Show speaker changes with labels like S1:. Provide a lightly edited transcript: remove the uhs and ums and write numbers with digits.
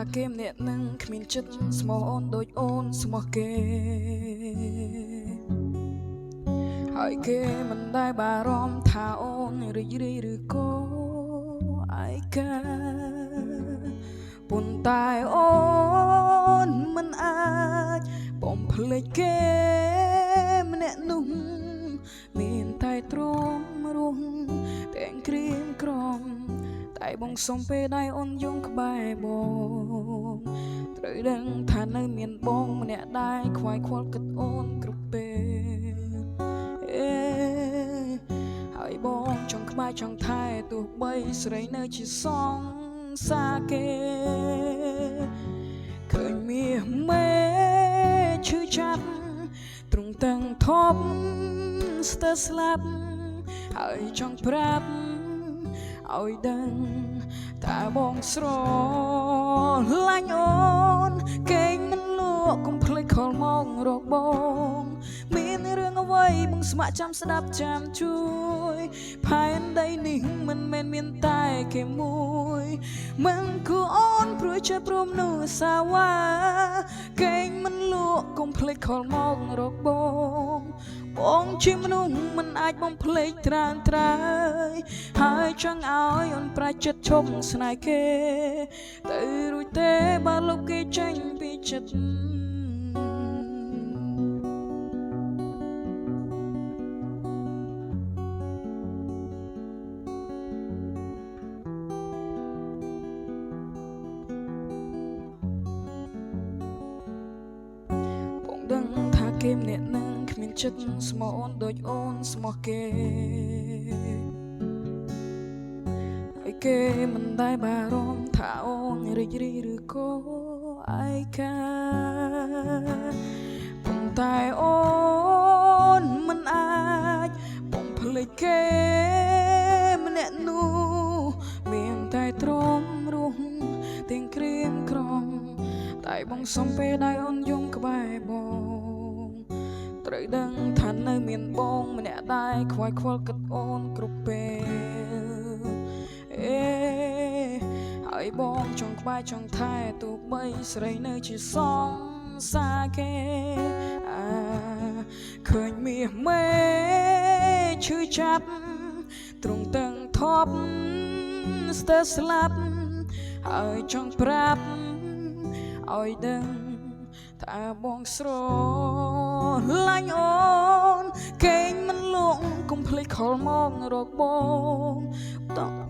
S1: ថាគេម្នាក់នឹងគ្មានចិត្តស្មោះអូនដូចអូនស្មោះគេហើយគេមិនដែលបារម្ភថាអូនរីករាយឬក៏ឯកាប៉ុន្តែអូនមិនអាចបំភ្លេចគេម្នាក់នោះមានតែទ្រាំរស់ទាំងក្រៀមក្រំតែបងសុំពេលដៃអូនយងក្បែរបងត្រូវដឹងថានៅមានបងម្នាក់ដែរខ្វាយខ្វល់គិតអូនគ្រប់ពេលហើយបងចង់ក្បែរចង់ថែទោះបីស្រីនៅជាសងសាគេឃើញមាសមេឈឺចាប់ទ្រង់ទាំងធប់ស្ទើរស្លាប់ហើយចង់ប្រាប់ឲ្យដឹងថាបងស្រឡាញ់អូនកេងមិនលក់កុំភ្លេចខលមករកបងមានរឿងអ្វីបងស្ម័គ្រចាំស្ដាប់ចាំជួយផែនដីនេះមិនមែនមានតែគេមួយមិនគួរអូនព្រោះចិត្តព្រមនោះសាវ៉ាកេងមិនលក់កុំភ្លេចខលមករកបងជាមនុស្សមិនអាចបំភ្លេចត្រានត្រើយហើយចង់ឲ្យអូនប្រាជ្ញចិត្តឈប់ស្នេហ៍គេទៅរួចទេបើលុបគេចេញពីចិត្តបងដឹងថាគេម្នាក់នឹងគ្មានចិត្តស្មោះអូនដូចអូនស្មោះគេហើយគេមិនដែលបារម្ភថាអូនរីករាយឬក៏ឯកាប៉ុន្តែអូនមិនអាចបំភ្លេចគេម្នាក់នោះមានតែទ្រាំរស់ទាំងក្រៀមក្រំតែបងសុំពេលដៃអូនយំក្បែរបងត្រូវដឹងថានៅមានបងម្នាក់ដែរខ្វាយខ្វល់គិតអូនគ្រប់ពេលហើយបងចង់ក្បែរចង់ថែទោះបីស្រីនៅជាសងសាគេឃើញមាសមេឈឺចាប់ទ្រង់ទាំងធប់ស្ទើរស្លាប់ហើយចង់ប្រាប់ឲ្យដឹងថាបងស្រឡាញ់អូនកេងមិនលក់កុំភ្លេចខលមករកបង